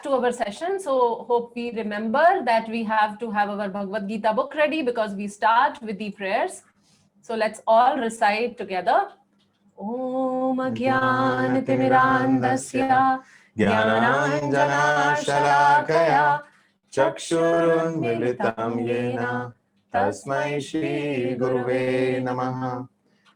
to our session. So hope we remember that we have to have our Bhagavad Gita book ready because we start with the prayers. So let's all recite together. Om Jnana-timirandasya Jnananjana-shalakaya Chakshurunmilitam Yena Tasmai Shri Guruve Namaha.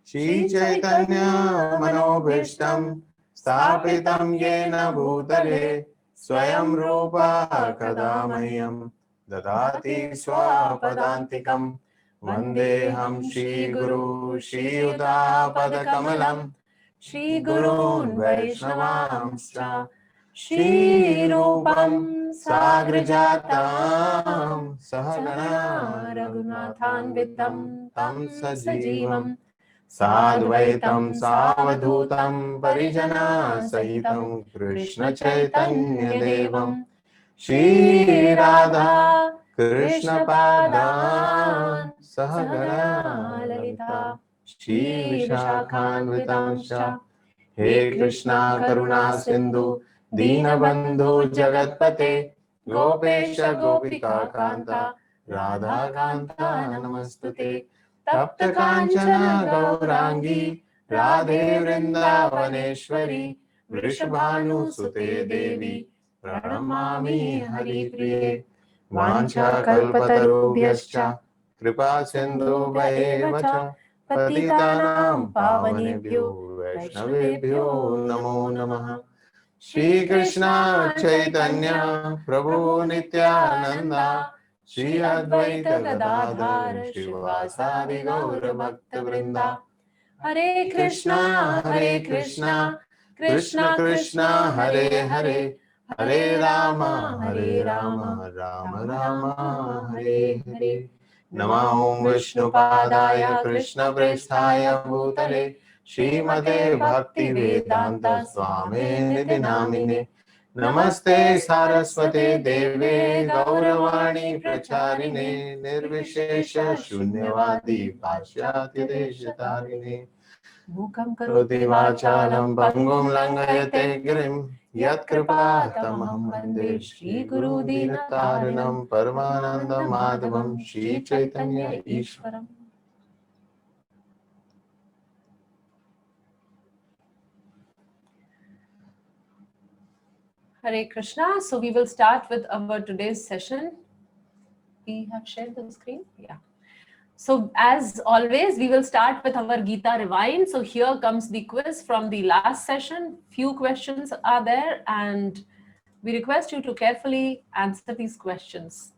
Shri Chaitanya Manobhishtam Sthapitam Yena Bhutale Swayam Rupa Kadamahyam Dadati Swapadantikam Vandeham Shri Guru Shri Udapadakkamalam Shri Gurun Vaishnavamscha Shri Rupam Sagrajatam Sahagana Raghunathanvitam Tam Sajivam Sadvaitam Savadhutam Parijana Sahitam Krishna Chaitanya Devam Shri Radha Krishna Padan Sahagana Lalita Shri Vishakhanvitamscha. He Krishna Karuna Sindhu Dinabandhu Jagatpate Gopesha Gopika Kanta Radha Kanta Namastute Tapta Kanchana Gaurangi Radhe Vrindavaneshwari Vrishabhanu Sute Devi Pranamami Hari Priye Vancha Kalpatarubhyascha Kripa Sindhu Bhayevacha Patitanam Pavanebhyo Vaishnavebhyo Namo Namaha. Shri Krishna Chaitanya Prabhu Nityananda Shri Advaita Gadadhar Shivasadi Gaura Bhakta Vrinda. Hare Krishna Krishna Krishna Hare Hare Hare Rama Rama Rama Hare Hare. Namo Vishnupadaya Krishna Prestaya Bhutale Srimate Bhakti Vedanta Swami Niti Namine. Namaste Saraswate Deve Gauravani Pracharine Nirvishesha Shunyavadi Pashyatya Deshatarine. Mukam karoti vachalam pangum langayate girim Yat kripa tamaham vande Shri Guru Dinataranam Paramananda Madhavam Shri Chaitanya Ishwaram. Hare Krishna. So we will start with our today's session. We have shared the screen? Yeah. So as always, we will start with our Gita Rewind. So here comes the quiz from the last session. Few questions are there and we request you to carefully answer these questions.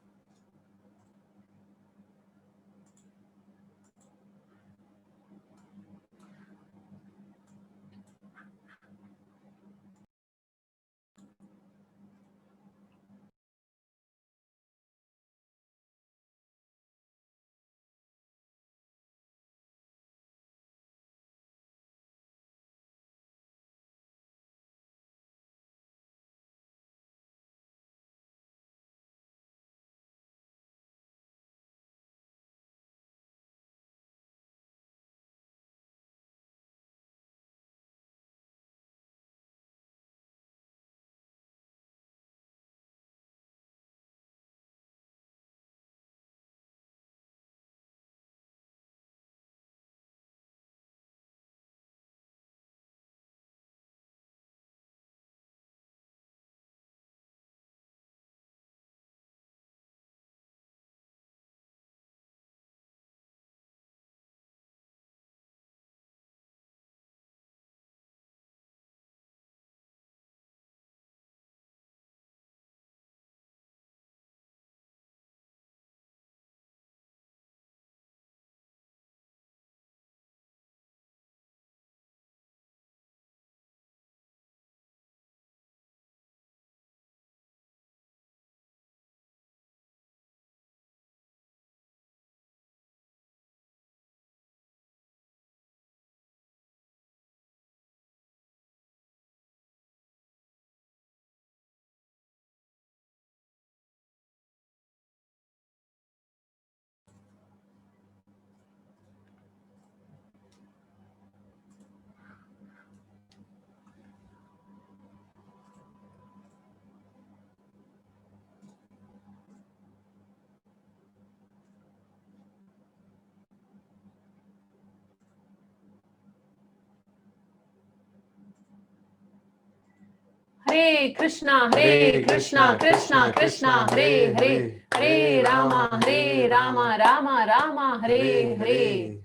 Hare Krishna, Hare Krishna, Krishna Krishna, Hare Hare, Hare Rama, Rama Rama, Hare Hare.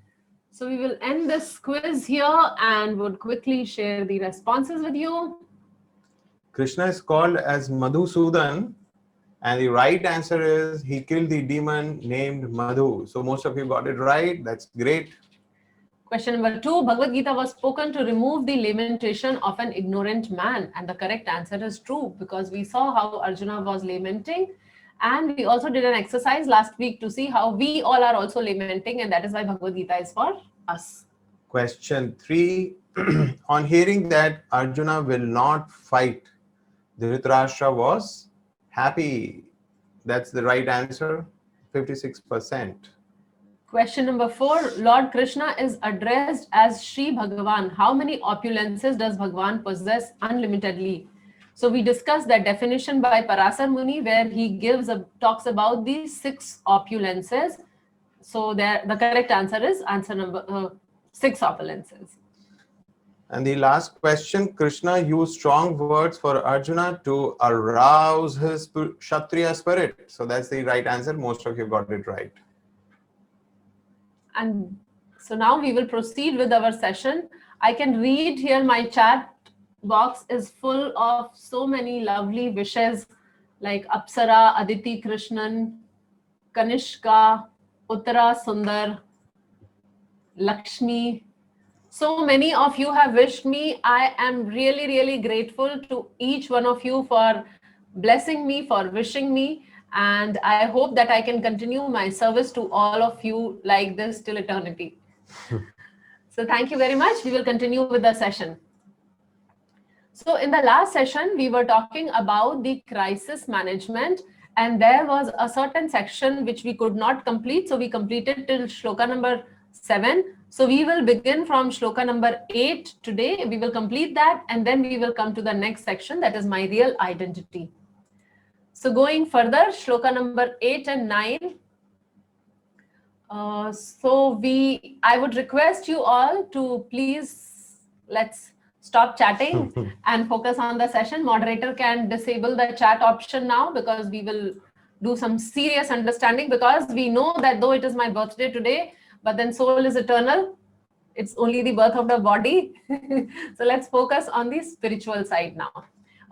So we will end this quiz here and would quickly share the responses with you. Krishna is called as Madhusudan, and the right answer is he killed the demon named Madhu. So most of you got it right. That's great. Question number 2, Bhagavad Gita was spoken to remove the lamentation of an ignorant man. And the correct answer is true, because we saw how Arjuna was lamenting. And we also did an exercise last week to see how we all are also lamenting. And that is why Bhagavad Gita is for us. Question 3, on hearing that Arjuna will not fight, Dhritarashtra was happy. That's the right answer, 56%. Question number 4, Lord Krishna is addressed as Shri Bhagavan. How many opulences does Bhagavan possess unlimitedly? So we discussed that definition by Parasar Muni, where he talks about these 6 opulences. So the correct answer is answer number 6 opulences. And the last question, Krishna used strong words for Arjuna to arouse his Kshatriya spirit. So that's the right answer. Most of you got it right. And so now we will proceed with our session. I can read here, my chat box is full of so many lovely wishes like Apsara, Aditi Krishnan, Kanishka, Uttara Sundar, Lakshmi. So many of you have wished me. I am really, really grateful to each one of you for blessing me, for wishing me. And I hope that I can continue my service to all of you like this till eternity. So thank you very much. We will continue with the session. So in the last session, we were talking about the crisis management, and there was a certain section which we could not complete. So we completed till shloka number 7. So we will begin from shloka number 8 today. We will complete that, and then we will come to the next section, that is my real identity. So going further, shloka number 8 and 9. I would request you all to please, let's stop chatting and focus on the session. Moderator can disable the chat option now, because we will do some serious understanding, because we know that though it is my birthday today, but then soul is eternal. It's only the birth of the body. So let's focus on the spiritual side now.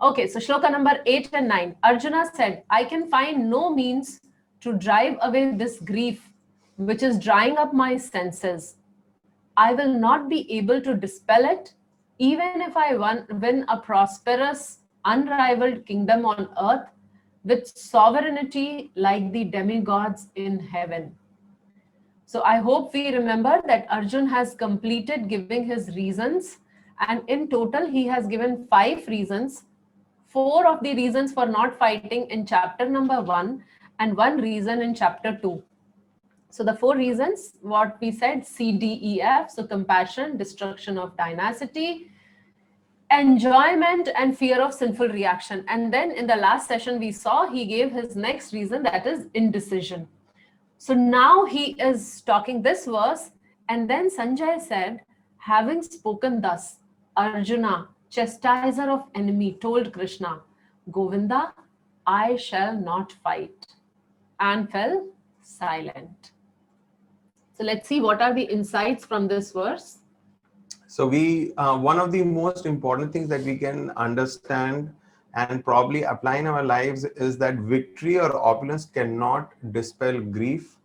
Okay, so shloka number 8 and 9. Arjuna said, I can find no means to drive away this grief, which is drying up my senses. I will not be able to dispel it, even if I win a prosperous, unrivaled kingdom on earth with sovereignty like the demigods in heaven. So I hope we remember that Arjun has completed giving his reasons, and in total he has given 5 reasons. 4 of the reasons for not fighting in chapter number 1 and 1 reason in chapter 2. So the 4 reasons, what we said, C, D, E, F. So compassion, destruction of dynasty, enjoyment and fear of sinful reaction. And then in the last session we saw he gave his next reason, that is indecision. So now he is talking this verse, and then Sanjay said, having spoken thus, Arjuna, chastiser of enemy, told Krishna, Govinda, I shall not fight, and fell silent. So let's see what are the insights from this verse. So one of the most important things that we can understand and probably apply in our lives is that victory or opulence cannot dispel grief.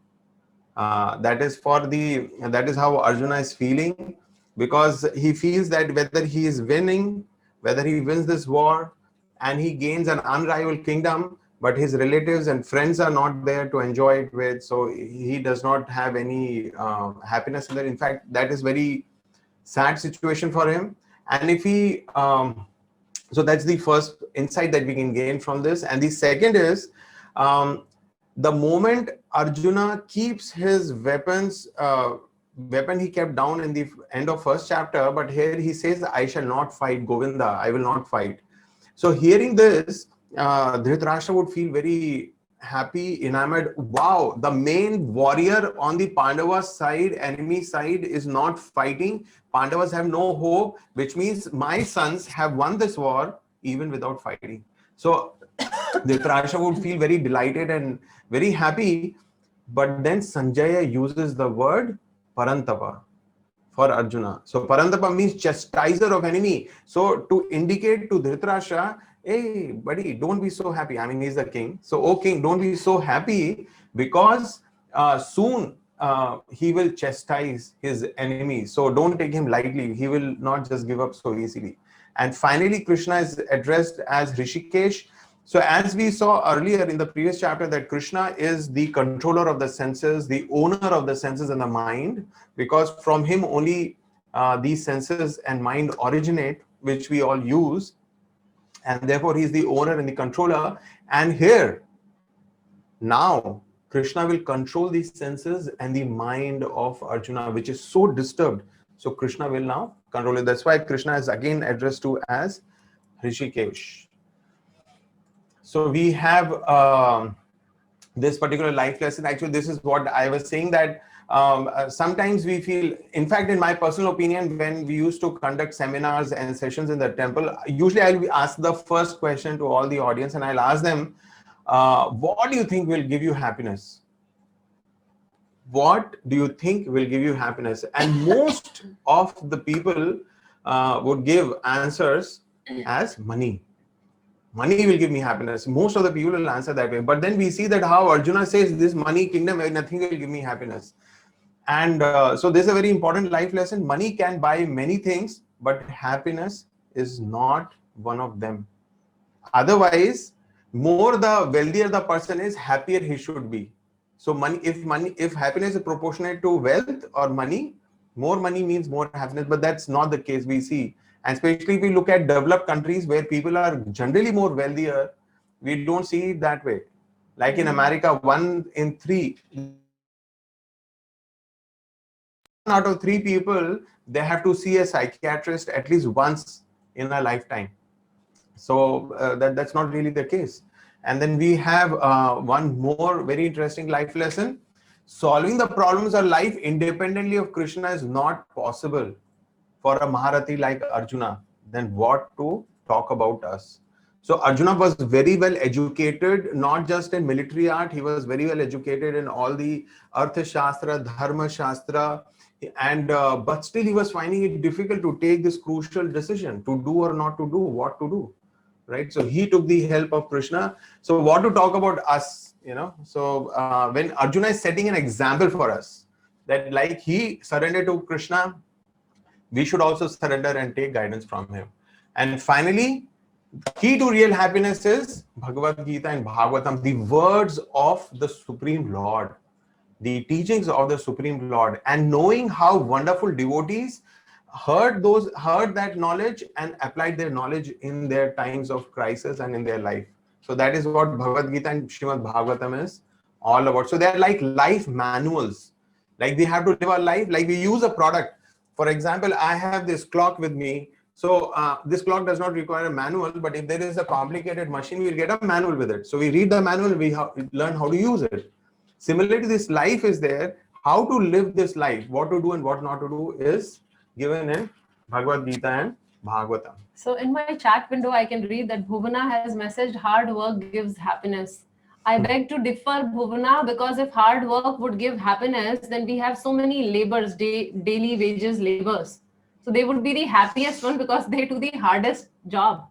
That is how Arjuna is feeling, because he feels that whether he is winning, whether he wins this war and he gains an unrivaled kingdom, but his relatives and friends are not there to enjoy it with, so he does not have any happiness in that. In fact, that is very sad situation for him. And if he so that's the first insight that we can gain from this. And the second is, the moment Arjuna keeps his weapon he kept down in the end of first chapter, but here he says, I shall not fight, Govinda, I will not fight. So hearing this, Dhritarashtra would feel very happy, enamored. Wow, the main warrior on the Pandava side, enemy side, is not fighting. Pandavas have no hope, which means my sons have won this war even without fighting. So Dhritarashtra would feel very delighted and very happy. But then Sanjaya uses the word Parantapa for Arjuna. So Parantapa means chastiser of enemy. So to indicate to Dhritarashtra, hey buddy, don't be so happy. I mean, he's the king. So, oh king, don't be so happy, because soon he will chastise his enemies. So don't take him lightly. He will not just give up so easily. And finally, Krishna is addressed as Rishikesh. So as we saw earlier in the previous chapter, that Krishna is the controller of the senses, the owner of the senses and the mind, because from him only these senses and mind originate, which we all use. And therefore he is the owner and the controller. And here, now, Krishna will control these senses and the mind of Arjuna, which is so disturbed. So Krishna will now control it. That's why Krishna is again addressed to as Rishikesh. So we have this particular life lesson. Actually, this is what I was saying, that sometimes we feel, in fact, in my personal opinion, when we used to conduct seminars and sessions in the temple, usually I'll ask the first question to all the audience, and I'll ask them, what do you think will give you happiness? What do you think will give you happiness? And most of the people would give answers as money. Money will give me happiness. Most of the people will answer that way. But then we see that how Arjuna says, this money kingdom, nothing will give me happiness. And so this is a very important life lesson. Money can buy many things, but happiness is not one of them. Otherwise, more the wealthier the person is, happier he should be. So if happiness is proportionate to wealth or money, more money means more happiness, but that's not the case we see. And especially if we look at developed countries where people are generally more wealthier, we don't see it that way. Like in America, 1 in 3 out of 3 people, they have to see a psychiatrist at least once in a lifetime. So that's not really the case. And then we have one more very interesting life lesson. Solving the problems of life independently of Krishna is not possible for a Maharati like Arjuna. Then what to talk about us? So Arjuna was very well educated, not just in military art. He was very well educated in all the Artha Shastra, Dharma Shastra, and but still he was finding it difficult to take this crucial decision to do or not to do, what to do. Right, so he took the help of Krishna. So what to talk about us, So when Arjuna is setting an example for us, that like he surrendered to Krishna, we should also surrender and take guidance from him. And finally, the key to real happiness is Bhagavad Gita and Bhagavatam, the words of the Supreme Lord, the teachings of the Supreme Lord, and knowing how wonderful devotees heard that knowledge and applied their knowledge in their times of crisis and in their life. So that is what Bhagavad Gita and Srimad Bhagavatam is all about. So they're like life manuals. Like we have to live our life, like we use a product. For example, I have this clock with me. So this clock does not require a manual, but if there is a complicated machine, we'll get a manual with it. So we read the manual, we learn how to use it. Similarly, this life is there. How to live this life, what to do and what not to do is given in Bhagavad Gita and Bhagavatam. So in my chat window, I can read that Bhuvana has messaged, hard work gives happiness. I beg to differ, Bhuvana, because if hard work would give happiness, then we have so many labors, daily wages labors. So they would be the happiest one because they do the hardest job.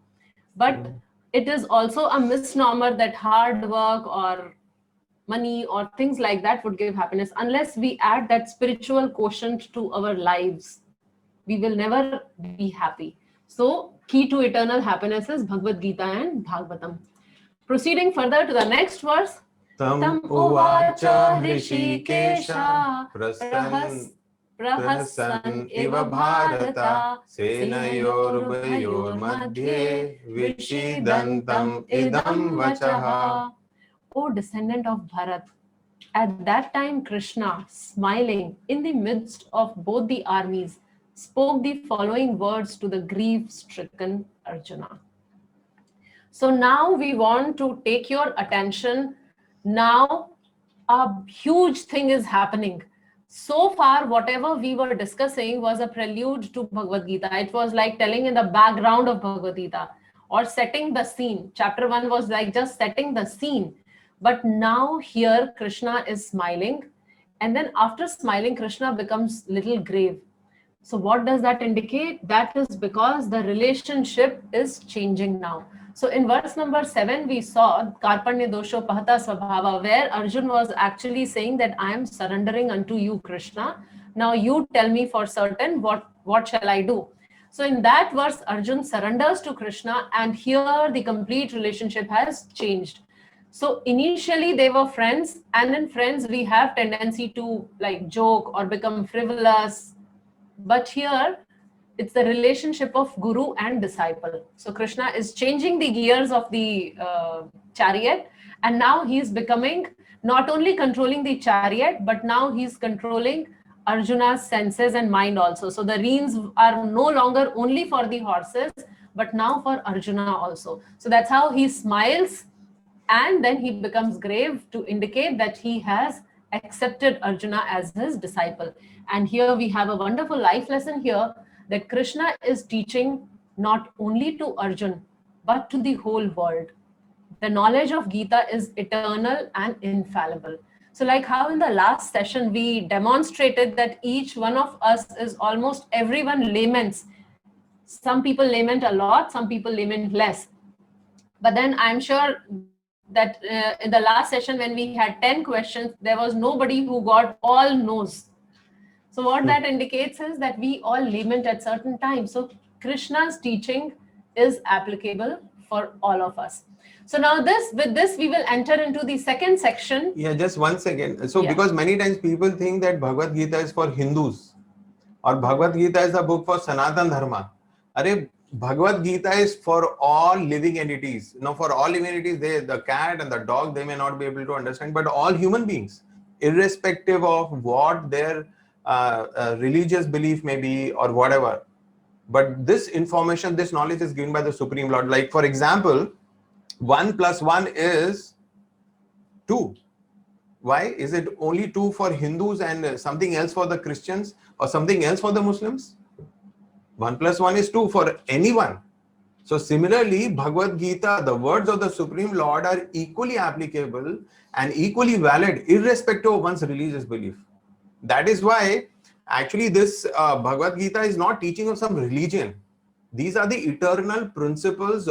But it is also a misnomer that hard work or money or things like that would give happiness, unless we add that spiritual quotient to our lives. We will never be happy. So key to eternal happiness is Bhagavad Gita and Bhagavatam. Proceeding further to the next verse. Tam uvacha Hrishikesha prahasan iva bharata senayor madhye vishidantam idam vachaha. O descendant of Bharat, at that time Krishna, smiling in the midst of both the armies, spoke the following words to the grief-stricken Arjuna. So now we want to take your attention. Now a huge thing is happening. So far, whatever we were discussing was a prelude to Bhagavad Gita. It was like telling in the background of Bhagavad Gita. or setting the scene. Chapter 1 was like just setting the scene. But now here Krishna is smiling. And then after smiling, Krishna becomes little grave. So what does that indicate? That is because the relationship is changing now. So in verse number 7, we saw Karpanya dosho pahata svabhava, where Arjun was actually saying that I am surrendering unto you, Krishna. Now you tell me for certain what shall I do? So in that verse, Arjun surrenders to Krishna, and here the complete relationship has changed. So initially they were friends, and in friends we have tendency to like joke or become frivolous. But here it's the relationship of guru and disciple. So Krishna is changing the gears of the chariot, and now he's becoming not only controlling the chariot, but now he's controlling Arjuna's senses and mind also. So the reins are no longer only for the horses, but now for Arjuna also. So that's how he smiles, and then he becomes grave to indicate that he has accepted Arjuna as his disciple. And here we have a wonderful life lesson here, that Krishna is teaching not only to Arjun, but to the whole world. The knowledge of Gita is eternal and infallible. So like how in the last session we demonstrated that each one of us is almost everyone laments. Some people lament a lot, some people lament less. But then I'm sure that in the last session when we had 10 questions, there was nobody who got all no's. So what that indicates is that we all lament at certain times. So Krishna's teaching is applicable for all of us. So now with this, we will enter into the second section. Yeah, just 1 second. So Yeah. because many times people think that Bhagavad Gita is for Hindus or Bhagavad Gita is a book for Sanatan Dharma. Bhagavad Gita is for all living entities. Now, for all living entities, the cat and the dog, they may not be able to understand, but all human beings, irrespective of what their religious belief may be or whatever. But this information, this knowledge is given by the Supreme Lord. Like, for example, 1 plus 1 is 2. Why? Is it only 2 for Hindus and something else for the Christians or something else for the Muslims? 1 plus 1 is 2 for anyone. So similarly, Bhagavad Gita, the words of the Supreme Lord are equally applicable and equally valid, irrespective of one's religious belief. That is why actually this Bhagavad Gita is not teaching of some religion. These are the eternal principles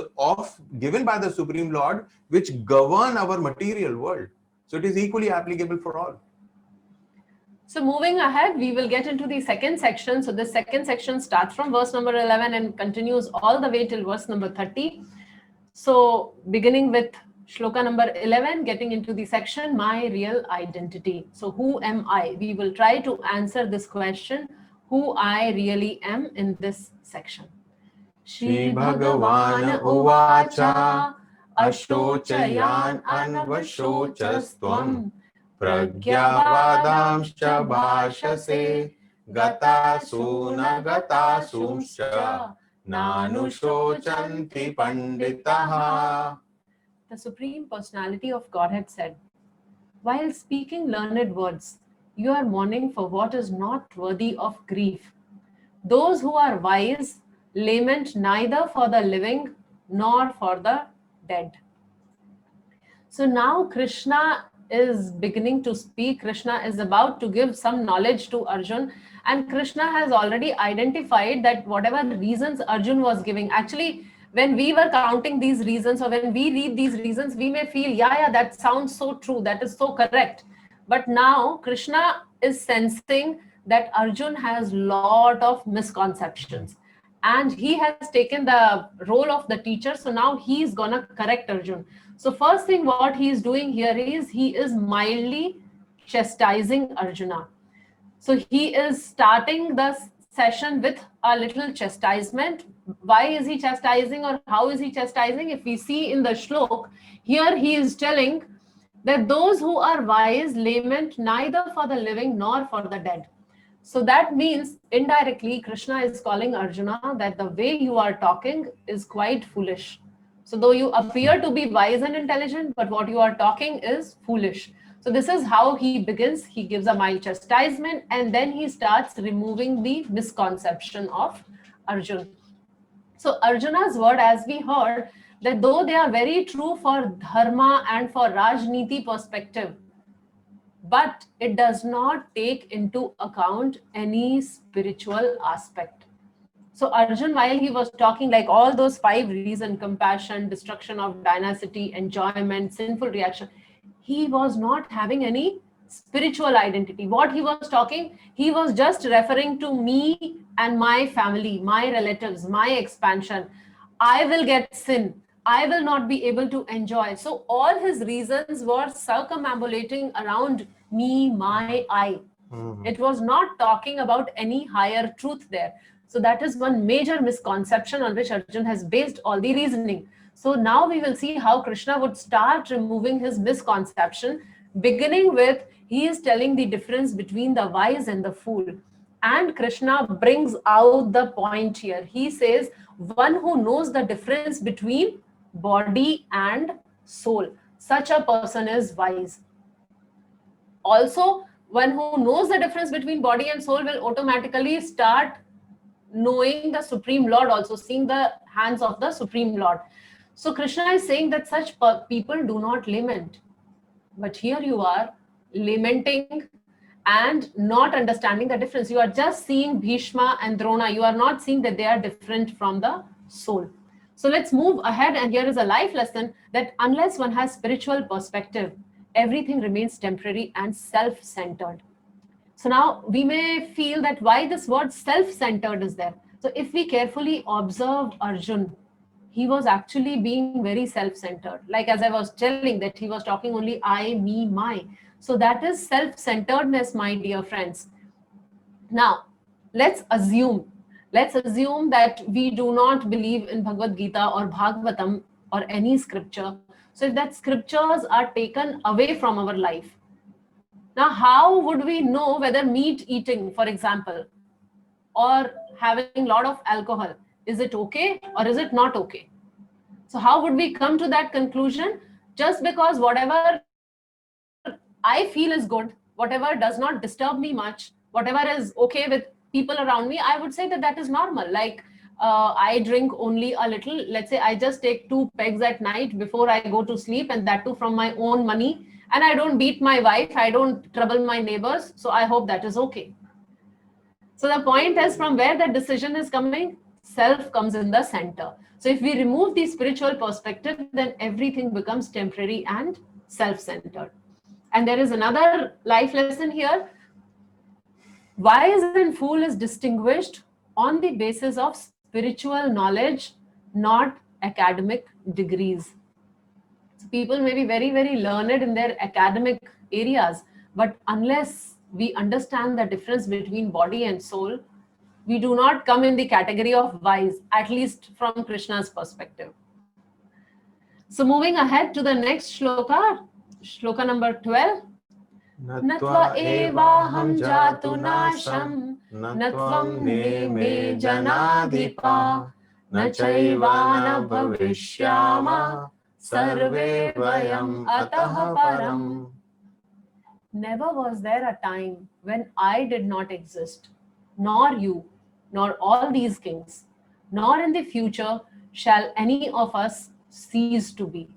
given by the Supreme Lord, which govern our material world. So it is equally applicable for all. So moving ahead, we will get into the second section. So the second section starts from verse number 11 and continues all the way till verse number 30. So beginning with shloka number 11, getting into the section, my real identity. So who am I? We will try to answer this question, who I really am, in this section. Shri Bhagavan Uvacha Ashochayan Anvashocastvam Pragyavadamscha bhashase Gatasuna Gatasumscha Nanushocanti Panditaha. The Supreme Personality of Godhead said, while speaking learned words, you are mourning for what is not worthy of grief. Those who are wise lament neither for the living nor for the dead. So now Krishna is beginning to speak. Krishna is about to give some knowledge to Arjun, and Krishna has already identified that whatever reasons Arjun was giving, actually when we were counting these reasons or when we read these reasons, we may feel, yeah, that sounds so true, that is so correct. But now Krishna is sensing that Arjun has lot of misconceptions, and he has taken the role of the teacher. So now he's gonna correct Arjun. So first thing what he is doing here is he is mildly chastising Arjuna. So he is starting the session with a little chastisement. Why is he chastising, or how is he chastising? If we see in the shlok, here he is telling that those who are wise lament neither for the living nor for the dead. So that means indirectly Krishna is calling Arjuna that the way you are talking is quite foolish. So though you appear to be wise and intelligent, but what you are talking is foolish. So this is how he begins. He gives a mild chastisement, and then he starts removing the misconception of Arjun. So Arjuna's word, as we heard, that though they are very true for dharma and for Rajniti perspective, but it does not take into account any spiritual aspect. So Arjun, while he was talking like all those 5 reasons, compassion, destruction of dynasty, enjoyment, sinful reaction, he was not having any spiritual identity. What he was talking, he was just referring to me and my family, my relatives, my expansion. I will get sin. I will not be able to enjoy. So all his reasons were circumambulating around me, my, I. It was not talking about any higher truth there. So that is one major misconception on which Arjun has based all the reasoning. So now we will see how Krishna would start removing his misconception, beginning with he is telling the difference between the wise and the fool. And Krishna brings out the point here. He says, one who knows the difference between body and soul, such a person is wise. Also, one who knows the difference between body and soul will automatically start knowing the Supreme Lord, also seeing the hands of the Supreme Lord. So Krishna is saying that such people do not lament. But here you are lamenting and not understanding the difference. You are just seeing Bhishma and Drona. You are not seeing that they are different from the soul. So let's move ahead. And here is a life lesson that unless one has spiritual perspective, everything remains temporary and self-centered. So now we may feel that why this word self-centered is there. So if we carefully observe Arjun, he was actually being very self-centered. Like as I was telling that he was talking only I, me, my. So that is self-centeredness, my dear friends. Now, let's assume that we do not believe in Bhagavad Gita or Bhagavatam or any scripture. So if that scriptures are taken away from our life, now how would we know whether meat eating, for example, or having a lot of alcohol, is it okay or is it not okay? So how would we come to that conclusion? Just because whatever I feel is good, whatever does not disturb me much, whatever is okay with people around me, I would say that that is normal. Like I drink only a little. Let's say I just take 2 pegs at night before I go to sleep, and that too from my own money. And I don't beat my wife. I don't trouble my neighbors. So I hope that is okay. So the point is, from where that decision is coming, self comes in the center. So if we remove the spiritual perspective, then everything becomes temporary and self-centered. And there is another life lesson here. Wise and fool is distinguished on the basis of spiritual knowledge, not academic degrees. So people may be very, very learned in their academic areas, but unless we understand the difference between body and soul, we do not come in the category of wise, at least from Krishna's perspective. So moving ahead to the next shloka, shloka number 12. Natva evaham jatu nasham, natvam me janadhipa, nachaivana bhavishyama, sarve vayam atah param. Never was there a time when I did not exist, nor you, nor all these kings, nor in the future shall any of us cease to be.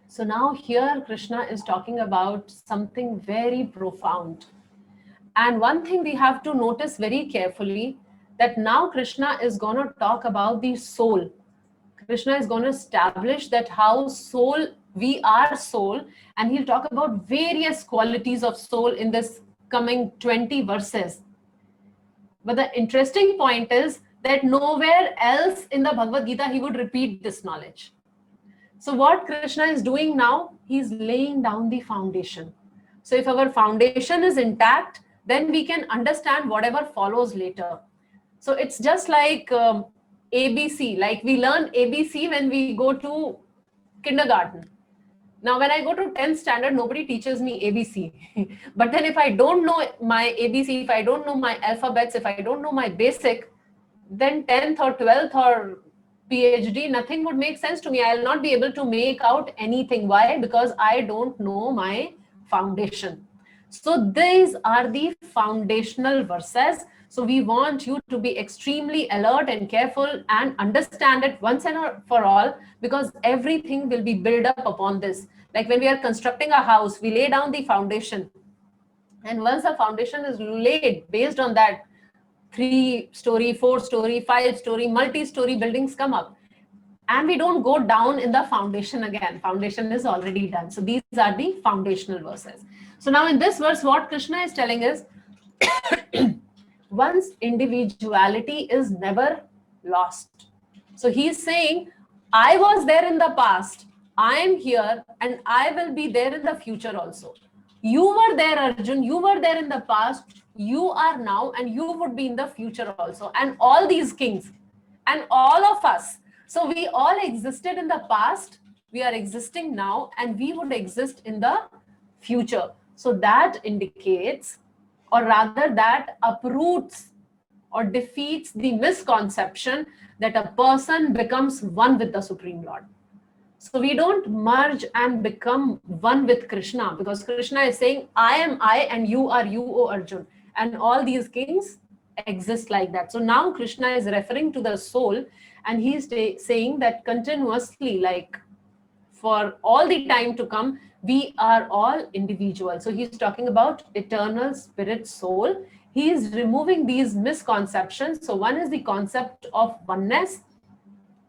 So now here Krishna is talking about something very profound. And one thing we have to notice very carefully, that now Krishna is going to talk about the soul. Krishna is going to establish that how soul, we are soul, and he'll talk about various qualities of soul in this coming 20 verses. But the interesting point is that nowhere else in the Bhagavad Gita he would repeat this knowledge. So what Krishna is doing now, he's laying down the foundation. So if our foundation is intact, then we can understand whatever follows later. So it's just like ABC, like we learn ABC when we go to kindergarten. Now, when I go to 10th standard, nobody teaches me ABC. But then if I don't know my ABC, if I don't know my alphabets, if I don't know my basic, then 10th or 12th or PhD, nothing would make sense to me. I'll not be able to make out anything. Why? Because I don't know my foundation. So these are the foundational verses. So we want you to be extremely alert and careful and understand it once and for all, because everything will be built up upon this. Like when we are constructing a house, we lay down the foundation. And once the foundation is laid, based on that, 3-story, 4-story, 5-story, multi-story buildings come up. And we don't go down in the foundation again. Foundation is already done. So these are the foundational verses. So now in this verse, what Krishna is telling is, one's individuality is never lost. So he's saying, I was there in the past, I am here, and I will be there in the future also. You were there, Arjun, you were there in the past, you are now, and you would be in the future also. And all these kings and all of us. So we all existed in the past, we are existing now, and we would exist in the future. So that indicates, or rather that uproots or defeats the misconception that a person becomes one with the Supreme Lord. So we don't merge and become one with Krishna, because Krishna is saying, I am I and you are you, O Arjun. And all these kings exist like that. So now Krishna is referring to the soul, and he's saying that continuously, like for all the time to come, we are all individual. So he's talking about eternal spirit soul. He is removing these misconceptions. So one is the concept of oneness,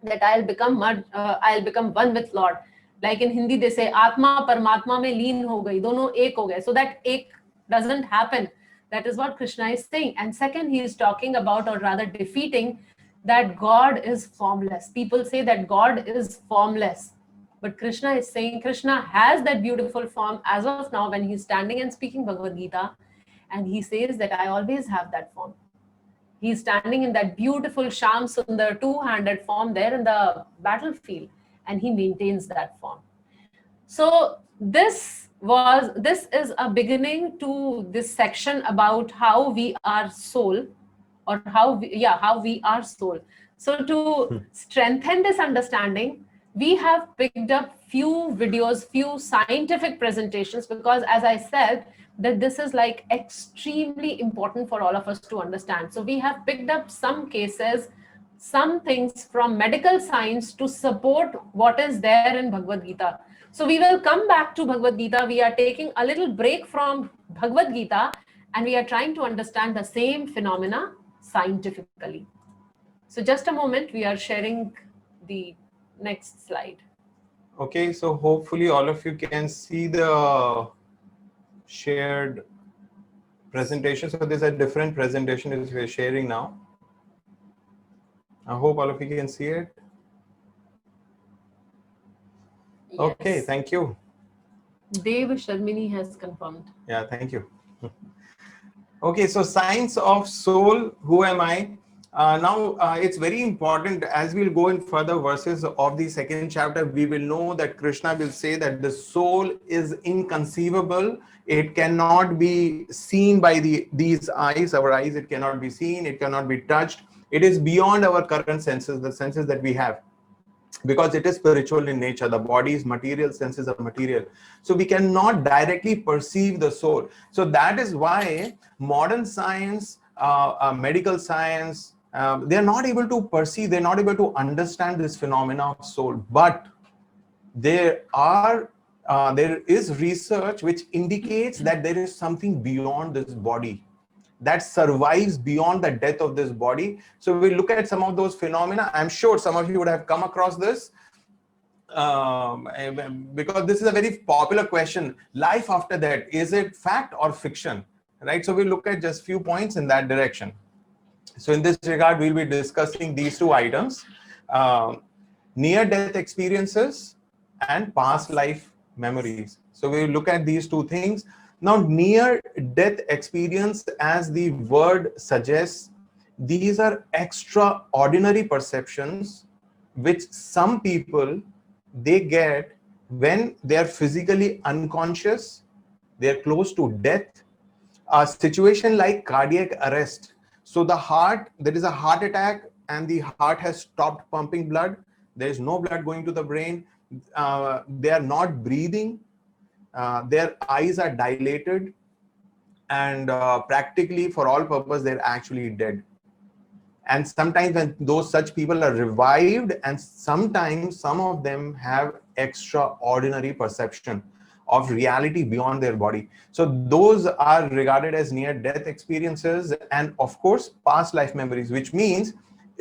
that I'll become one with Lord. Like in Hindi they say Atma Paramatma mein leen ho gayi, dono ek ho gaye. So that ek doesn't happen. That is what Krishna is saying. And second, he is talking about, or rather defeating, that God is formless. People say that God is formless. But Krishna is saying Krishna has that beautiful form as of now when he's standing and speaking Bhagavad Gita. And he says that I always have that form. He's standing in that beautiful Sham Sundar two-handed form there in the battlefield, and he maintains that form. So this is a beginning to this section about how we are soul, or how we are soul. So to strengthen this understanding, we have picked up few videos, few scientific presentations, because as I said, that this is like extremely important for all of us to understand. So we have picked up some cases, some things from medical science to support what is there in Bhagavad Gita. So we will come back to Bhagavad Gita. We are taking a little break from Bhagavad Gita, and we are trying to understand the same phenomena scientifically. So just a moment, we are sharing the next slide. Okay, so hopefully all of you can see the shared presentation. So there's a different presentation that we're sharing now. I hope all of you can see it. Yes. Okay, thank you. Dev Sharmini has confirmed. Yeah, thank you. Okay, so science of soul, who am I? Now, it's very important, as we'll go in further verses of the second chapter, we will know that Krishna will say that the soul is inconceivable. It cannot be seen by these eyes, our eyes. It cannot be seen. It cannot be touched. It is beyond our current senses, the senses that we have, because it is spiritual in nature. The body is material, senses are material. So we cannot directly perceive the soul. So that is why modern science, medical science, they are not able to perceive, they're not able to understand this phenomena of soul. But there is research which indicates that there is something beyond this body that survives beyond the death of this body. So we look at some of those phenomena. I'm sure some of you would have come across this, because this is a very popular question. Life after death, is it fact or fiction? Right? So we look at just few points in that direction. So in this regard, we'll be discussing these two items, near-death experiences and past life memories. So we'll look at these two things. Now, near-death experience, as the word suggests, these are extraordinary perceptions which some people, they get when they are physically unconscious, they are close to death, a situation like cardiac arrest. So the heart, there is a heart attack and the heart has stopped pumping blood. There is no blood going to the brain. They are not breathing. Their eyes are dilated. and practically for all purpose, they're actually dead. And sometimes when those such people are revived, and sometimes some of them have extraordinary perception of reality beyond their body. So those are regarded as near-death experiences, and of course, past life memories, which means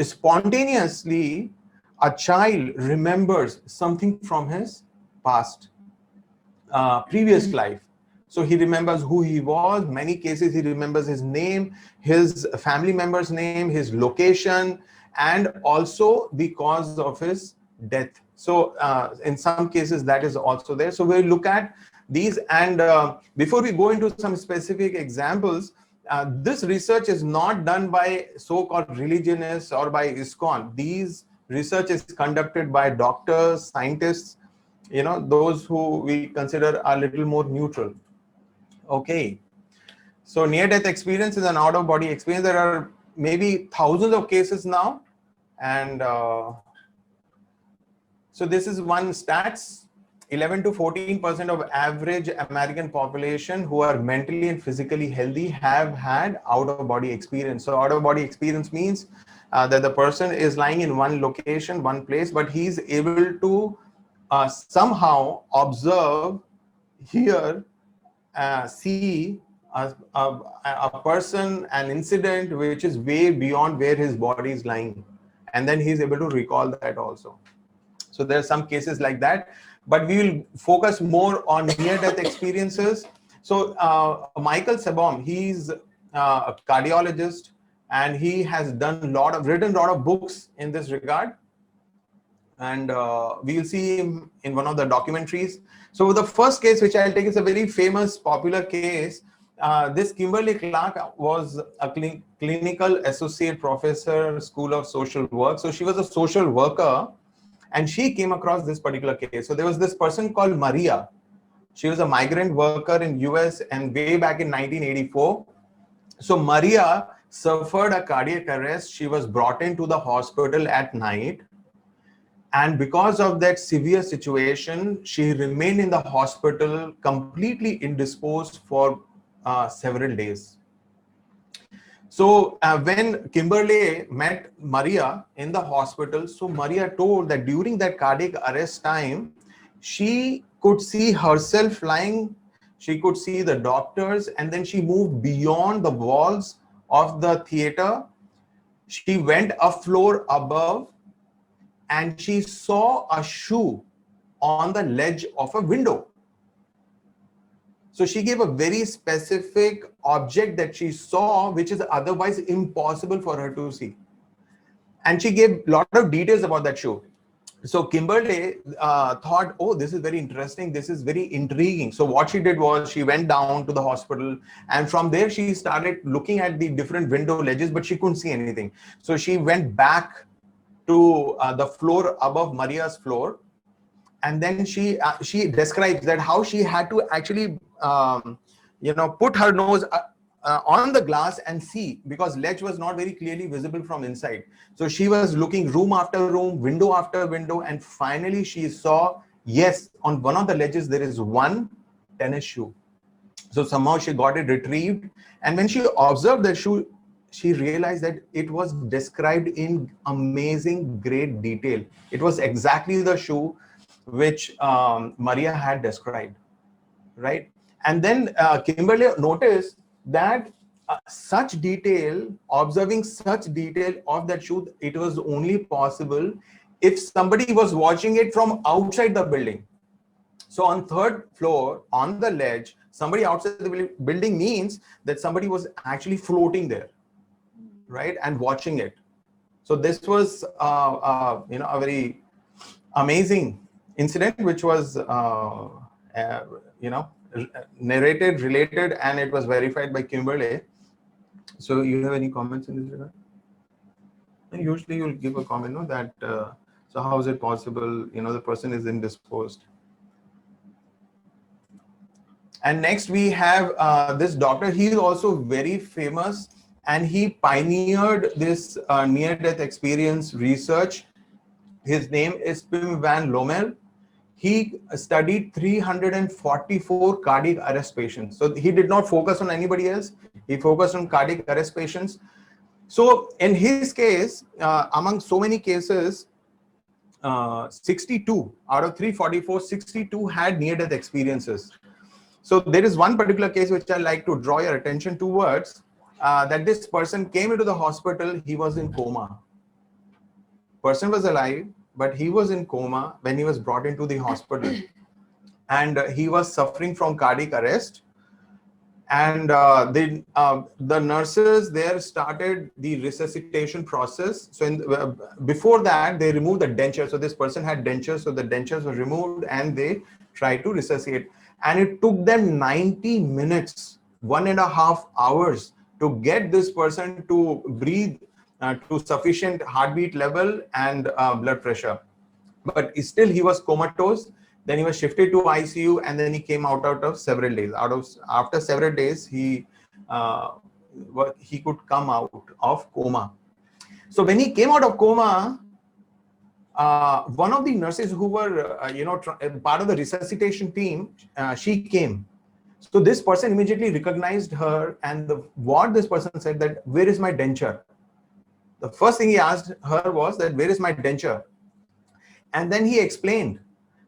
spontaneously a child remembers something from his past, previous life. So he remembers who he was. Many cases he remembers his name, his family member's name, his location, and also the cause of his death. So in some cases that is also there. So we'll look at these, and before we go into some specific examples, this research is not done by so-called religionists or by ISKCON. These research is conducted by doctors, scientists, those who we consider a little more neutral. Okay, so near-death experience is an out-of-body experience. There are maybe thousands of cases now, and so this is one stats. 11 to 14% of average American population who are mentally and physically healthy have had out-of-body experience. So out-of-body experience means that the person is lying in one location, one place, but he's able to somehow observe, hear, see a person, an incident which is way beyond where his body is lying, and then he's able to recall that also. So there are some cases like that, but we will focus more on near-death experiences. So Michael Sabom, he's a cardiologist, and he has written a lot of books in this regard. And we will see him in one of the documentaries. So the first case which I'll take is a very famous, popular case. This Kimberly Clark was a clinical associate professor, School of Social Work. So she was a social worker, and she came across this particular case. So there was this person called Maria. She was a migrant worker in US, and way back in 1984. So Maria suffered a cardiac arrest. She was brought into the hospital at night. And because of that severe situation, she remained in the hospital completely indisposed for several days. So when Kimberly met Maria in the hospital, so Maria told that during that cardiac arrest time, she could see herself lying, she could see the doctors, and then she moved beyond the walls of the theater. She went a floor above, and she saw a shoe on the ledge of a window. So she gave a very specific object that she saw, which is otherwise impossible for her to see. And she gave a lot of details about that shoe. So Kimberly thought, oh, this is very interesting. This is very intriguing. So what she did was she went down to the hospital, and from there she started looking at the different window ledges, but she couldn't see anything. So she went back to the floor above Maria's floor, and then she describes that how she had to actually put her nose on the glass and see, because ledge was not very clearly visible from inside. So she was looking room after room, window after window, and finally she saw, yes, on one of the ledges there is one tennis shoe. So somehow she got it retrieved, and when she observed the shoe, she realized that it was described in amazing great detail. It was exactly the shoe which Maria had described, right? And then Kimberly noticed that such detail, observing such detail of that shoe, it was only possible if somebody was watching it from outside the building. So on third floor, on the ledge, somebody outside the building means that somebody was actually floating there, right, and watching it. So this was a very amazing incident, which was narrated, related, and it was verified by Kimberly. So you have any comments in this regard? And usually you'll give a comment, no, that so how is it possible, the person is indisposed. And next we have this doctor. He is also very famous, and he pioneered this near-death experience research. His name is Pim van Lommel. he studied 344 cardiac arrest patients. So he did not focus on anybody else. He focused on cardiac arrest patients. So in his case, among so many cases, 62 out of 344, 62 had near-death experiences. So there is one particular case which I like to draw your attention towards, that this person came into the hospital, he was in coma. Person was alive, but he was in coma when he was brought into the hospital. And he was suffering from cardiac arrest. And the nurses there started the resuscitation process. So before that, they removed the denture. So this person had dentures, so the dentures were removed and they tried to resuscitate. And it took them 90 minutes, 1.5 hours to get this person to breathe to sufficient heartbeat level and blood pressure. But still he was comatose. Then he was shifted to ICU, and then he came out of several days. After several days, he could come out of coma. So when he came out of coma, one of the nurses who were part of the resuscitation team, she came. So this person immediately recognized her, and what this person said, that where is my denture? The first thing he asked her was that where is my denture? And then he explained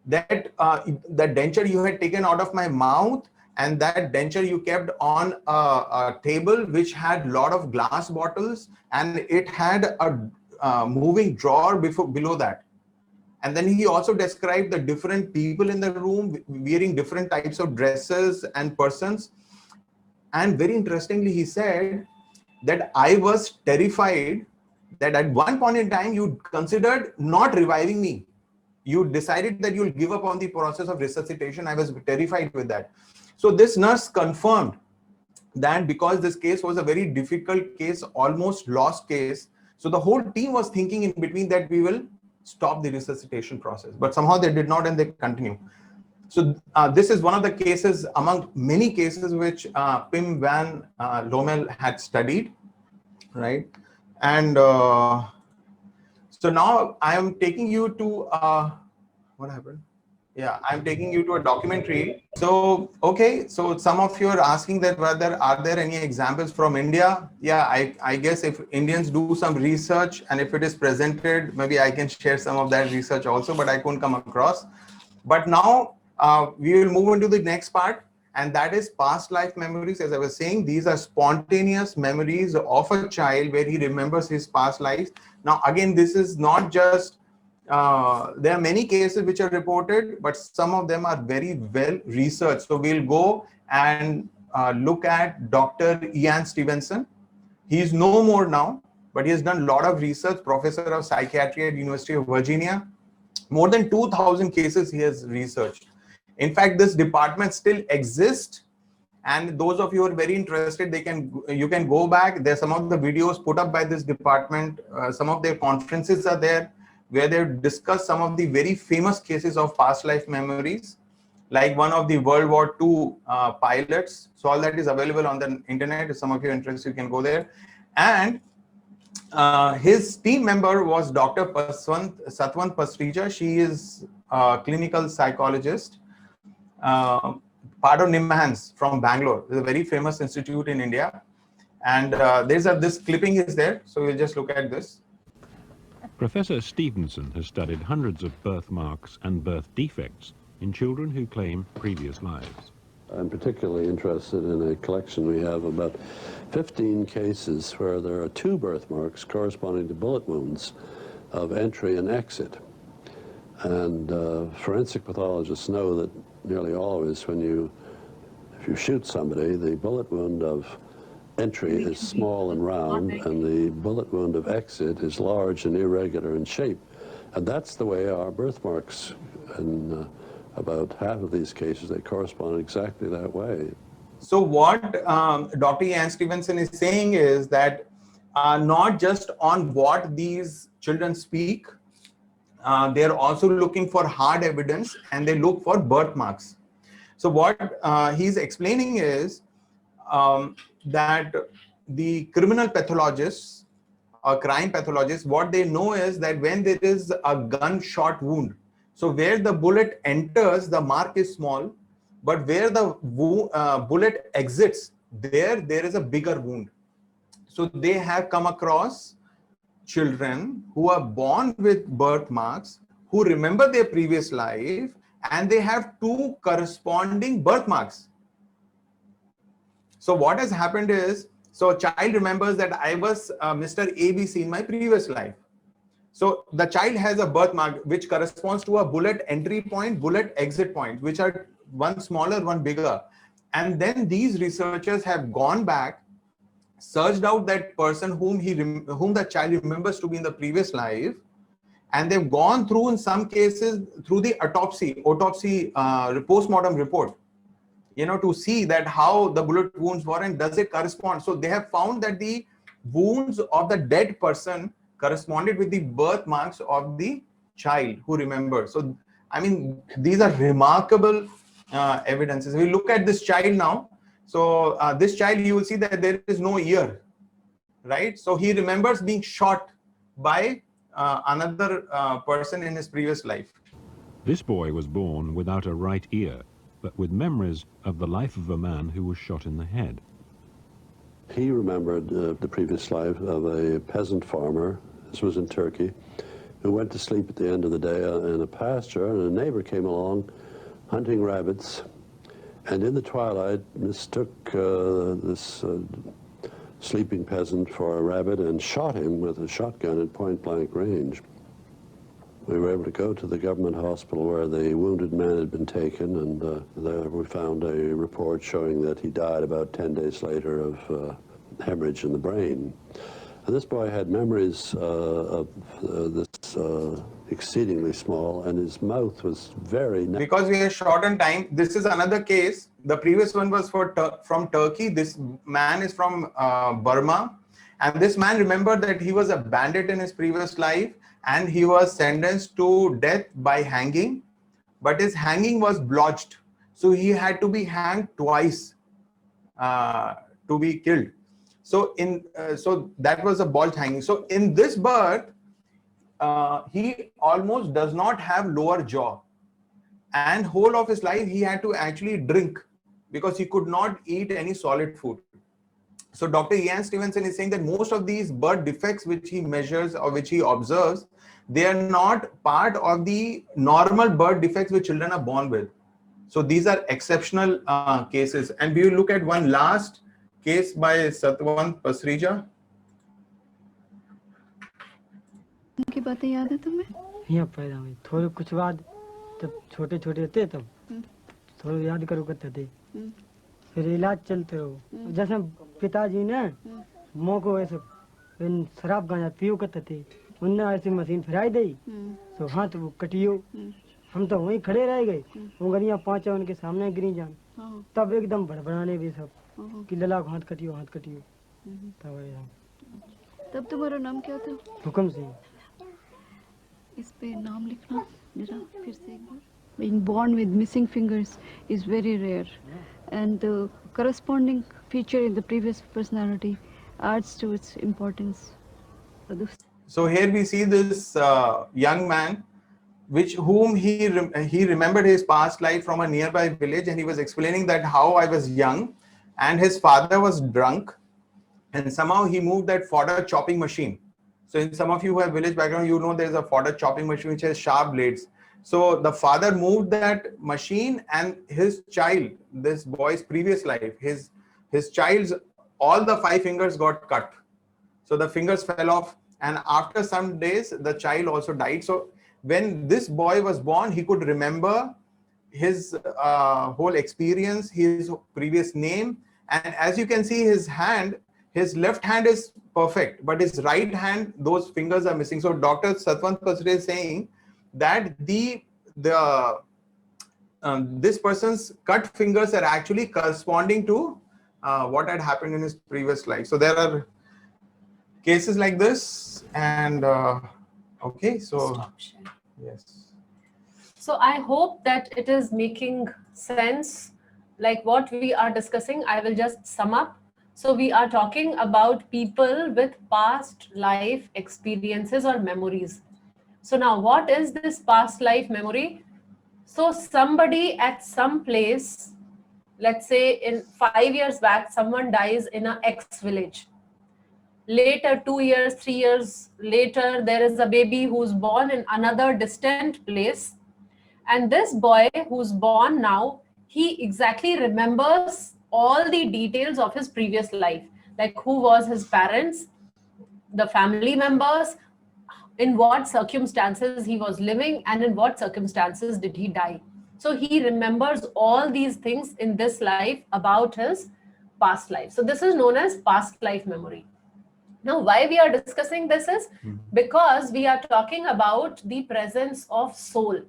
that the denture you had taken out of my mouth, and that denture you kept on a table which had a lot of glass bottles, and it had a moving drawer below that. And then he also described the different people in the room wearing different types of dresses and persons. And very interestingly, he said that I was terrified that at one point in time you considered not reviving me. You decided that you'll give up on the process of resuscitation. I was terrified with that. So this nurse confirmed that because this case was a very difficult case, almost lost case. So the whole team was thinking in between that we will stop the resuscitation process, but somehow they did not, and they continue. So this is one of the cases among many cases which Pim van Lommel had studied, right? And so now I am taking you to what happened? Yeah, I'm taking you to a documentary. So, okay, so some of you are asking that whether are there any examples from India? Yeah, I guess if Indians do some research and if it is presented, maybe I can share some of that research also, but I couldn't come across. But now we will move into the next part, and that is past life memories. As I was saying, these are spontaneous memories of a child where he remembers his past lives. Now, again, this is not just there are many cases which are reported, but some of them are very well researched. So we'll go and look at Dr. Ian Stevenson. He is no more now, but he has done a lot of research, professor of psychiatry at University of Virginia. More than 2,000 cases he has researched. In fact, this department still exists. And those of you who are very interested, you can go back. There's some of the videos put up by this department. Some of their conferences are there, where they discuss some of the very famous cases of past life memories, like one of the World War II pilots. So all that is available on the internet. If some of you are interested, you can go there. And his team member was Dr. Satwant Pasrija. She is a clinical psychologist, part of NIMHANS from Bangalore. It's a very famous institute in India. And this clipping is there. So we'll just look at this. Professor Stevenson has studied hundreds of birthmarks and birth defects in children who claim previous lives. I'm particularly interested in a collection we have about 15 cases where there are 2 birthmarks corresponding to bullet wounds of entry and exit. And forensic pathologists know that nearly always if you shoot somebody, the bullet wound of entry is small and round, and the bullet wound of exit is large and irregular in shape. And that's the way our birthmarks, in about half of these cases, they correspond exactly that way. So what Dr. Ian Stevenson is saying is that not just on what these children speak, they're also looking for hard evidence, and they look for birthmarks. So what he's explaining is that the criminal pathologists or crime pathologists, what they know is that when there is a gunshot wound, So where the bullet enters, the mark is small, but where the bullet exits, there is a bigger wound. So they have come across children who are born with birthmarks, who remember their previous life, and they have two corresponding birthmarks. So what has happened is, so a child remembers that I was Mr. ABC in my previous life. So the child has a birthmark which corresponds to a bullet entry point, bullet exit point, which are one smaller, one bigger. And then these researchers have gone back, searched out that person whom the child remembers to be in the previous life, and they've gone through, in some cases, through the autopsy, postmortem report, to see that how the bullet wounds were and does it correspond. So they have found that the wounds of the dead person corresponded with the birthmarks of the child who remembers. So, I mean, these are remarkable evidences. We look at this child now. So this child, you will see that there is no ear, right? So he remembers being shot by another person in his previous life. This boy was born without a right ear, but with memories of the life of a man who was shot in the head. He remembered the previous life of a peasant farmer, this was in Turkey, who went to sleep at the end of the day in a pasture, and a neighbor came along hunting rabbits, and in the twilight mistook this sleeping peasant for a rabbit and shot him with a shotgun at point-blank range. We were able to go to the government hospital where the wounded man had been taken, and there we found a report showing that he died about 10 days later of hemorrhage in the brain. And this boy had memories of this exceedingly small, and his mouth was very... Because we are short on time, this is another case. The previous one was from Turkey. This man is from Burma. And this man remembered that he was a bandit in his previous life, and he was sentenced to death by hanging, but his hanging was blotched. So he had to be hanged twice to be killed. So so that was a botched hanging. So in this birth, he almost does not have lower jaw, and whole of his life he had to actually drink because he could not eat any solid food. So Dr. Ian Stevenson is saying that most of these birth defects which he measures or which he observes, they are not part of the normal birth defects which children are born with. So these are exceptional cases. And we will look at one last case by Satwant Pasrija. उनकी बातें याद है तुम्हें? यहाँ पैदा हुई थोड़े कुछ बाद जब छोटे छोटे थे तब थोड़ा याद करो करते थे फिर इलाज चलते रहो जैसे पिताजी ने मों को ऐसे शराब गांजा पियो करते थे उनने ऐसी मशीन फिराई दी तो हाथ वो कटियो हम तो वहीं खड़े रह गए उंगलियां पांचों उनके सामने गिरी जान तब एकदम बड़बड़ाने भी सब कि लला को हाथ कटियो तब तुम्हारा नाम क्या था? हुक्म सिंह। इस पे नाम लिखना जरा फिर से एक बार. Being born with missing fingers is very rare, and the corresponding feature in the previous personality adds to its importance. So here we see this young man, whom he remembered his past life from a nearby village, and he was explaining that how I was young, and his father was drunk, and somehow he moved that fodder chopping machine. So in some of you who have village background, you know there's a fodder chopping machine which has sharp blades. So the father moved that machine, and his child, this boy's previous life, his child's, all the 5 fingers got cut. So the fingers fell off, and after some days, the child also died. So when this boy was born, he could remember his whole experience, his previous name. And as you can see, his left hand is perfect, but his right hand, those fingers are missing. So Dr. Satwant Pasrija is saying that this person's cut fingers are actually corresponding to what had happened in his previous life. So there are cases like this, and okay, so yes. So I hope that it is making sense, like what we are discussing. I will just sum up. So we are talking about people with past life experiences or memories. So now what is this past life memory? So somebody at some place, let's say in 5 years back, someone dies in a X village. Later, 2 years, 3 years later, there is a baby who's born in another distant place. And this boy who's born now, he exactly remembers all the details of his previous life, like who was his parents, the family members, in what circumstances he was living, and in what circumstances did he die. So he remembers all these things in this life about his past life. So this is known as past life memory. Now, why we are discussing this is because we are talking about the presence of soul.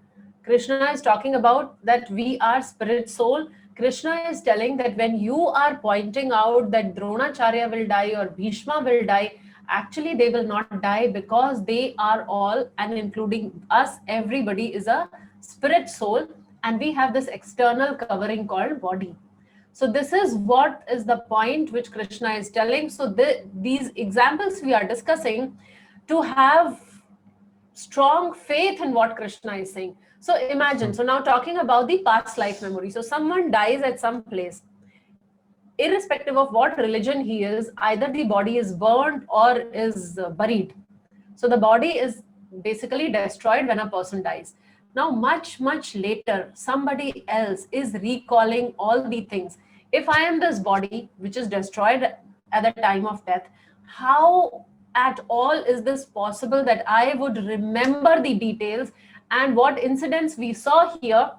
Krishna is talking about that we are spirit soul. Krishna is telling that when you are pointing out that Dronacharya will die or Bhishma will die, actually they will not die, because they are all, and including us, everybody is a spirit soul, and we have this external covering called body. So this is what is the point which Krishna is telling. So these examples we are discussing to have strong faith in what Krishna is saying. So imagine, so now talking about the past life memory. So someone dies at some place. Irrespective of what religion he is, either the body is burned or is buried. So the body is basically destroyed when a person dies. Now, much later, somebody else is recalling all the things. If I am this body, which is destroyed at the time of death, how at all is this possible that I would remember the details? And what incidents we saw here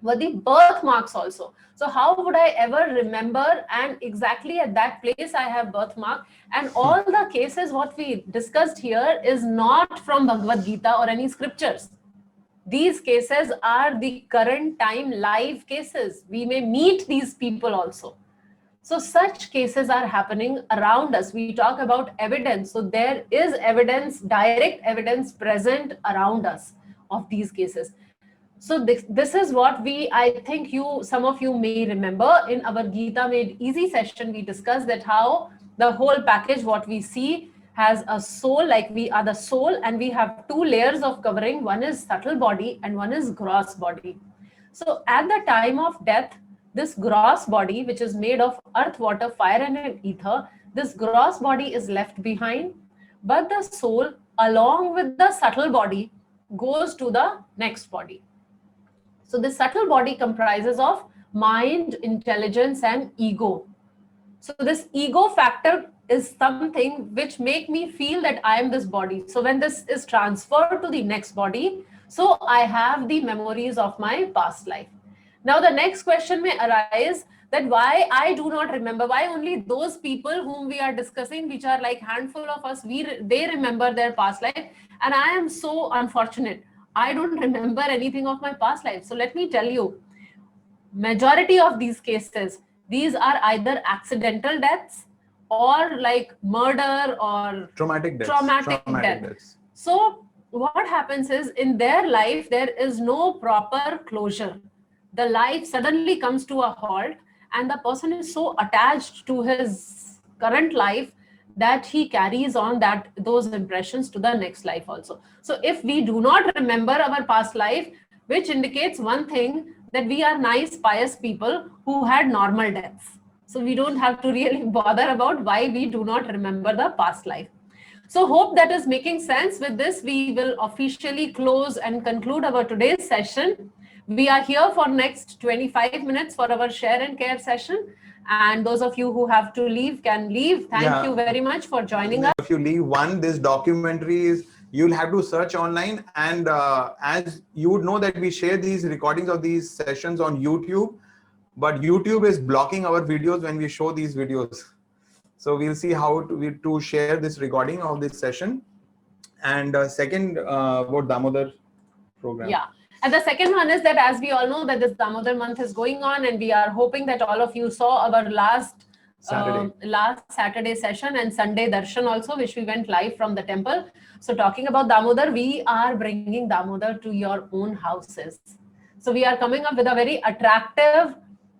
were the birthmarks also. So how would I ever remember? And exactly at that place I have birthmark. And all the cases what we discussed here is not from Bhagavad Gita or any scriptures. These cases are the current time live cases. We may meet these people also. So such cases are happening around us. We talk about evidence. So there is evidence, direct evidence present around us of these cases. So this is what I think some of you may remember in our Gita Made Easy session, we discussed that how the whole package, what we see, has a soul, like we are the soul, and we have two layers of covering. One is subtle body and one is gross body. So at the time of death, this gross body, which is made of earth, water, fire, and an ether, this gross body is left behind, but the soul, along with the subtle body, goes to the next body. So the subtle body comprises of mind, intelligence, and ego. So this ego factor is something which make me feel that I am this body. So when this is transferred to the next body, so I have the memories of my past life. Now the next question may arise that why I do not remember, why only those people whom we are discussing, which are like handful of us, they remember their past life, and I am so unfortunate. I don't remember anything of my past life. So let me tell you, majority of these cases, these are either accidental deaths or like murder or traumatic deaths. So what happens is in their life, there is no proper closure. The life suddenly comes to a halt, and the person is so attached to his current life that he carries on those impressions to the next life also. So if we do not remember our past life, which indicates one thing, that we are nice, pious people who had normal deaths. So we don't have to really bother about why we do not remember the past life. So hope that is making sense. With this, we will officially close and conclude our today's session. We are here for next 25 minutes for our share and care session. And those of you who have to leave can leave. Thank you very much for joining us. If you leave this documentary is, you'll have to search online. And as you would know that we share these recordings of these sessions on YouTube, but YouTube is blocking our videos when we show these videos. So we'll see how to share this recording of this session. And second, about Damodar program. Yeah. And the second one is that, as we all know, that this Damodar month is going on, and we are hoping that all of you saw our last Saturday session and Sunday darshan also, which we went live from the temple. So talking about Damodar, we are bringing Damodar to your own houses. So we are coming up with a very attractive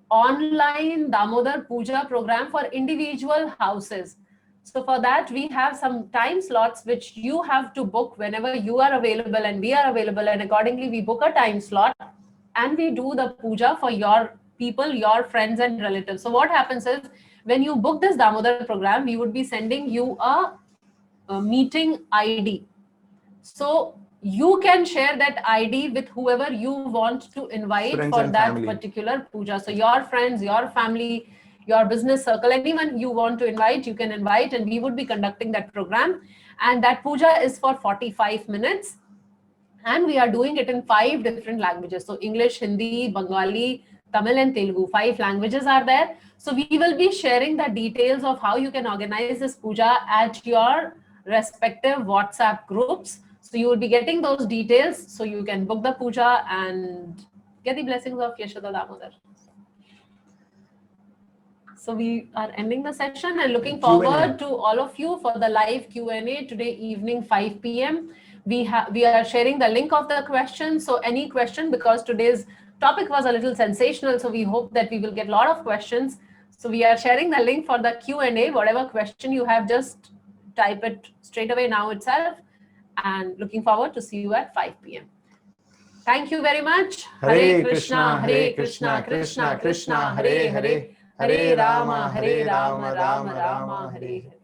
online Damodar Puja program for individual houses. So for that, we have some time slots which you have to book whenever you are available and we are available, and accordingly we book a time slot and we do the puja for your people, your friends and relatives. So what happens is, when you book this Damodar program, we would be sending you a meeting ID. So you can share that ID with whoever you want to invite Friends for and that family. particular puja. So your friends, your family, your business circle, anyone you want to invite, you can invite, and we would be conducting that program. And that puja is for 45 minutes. And we are doing it in 5 different languages. So English, Hindi, Bengali, Tamil and Telugu, 5 languages are there. So we will be sharing the details of how you can organize this puja at your respective WhatsApp groups. So you will be getting those details so you can book the puja and get the blessings of Yashoda Damodar. So we are ending the session and looking forward to all of you for the live Q&A today evening 5 p.m. We are sharing the link of the question. So any question, because today's topic was a little sensational, so we hope that we will get a lot of questions. So we are sharing the link for the Q&A. Whatever question you have, just type it straight away now itself, and looking forward to see you at 5 p.m. Thank you very much. Hare Krishna, Krishna Krishna, Hare Hare, Hare Rama, Rama Rama, Hare Hare.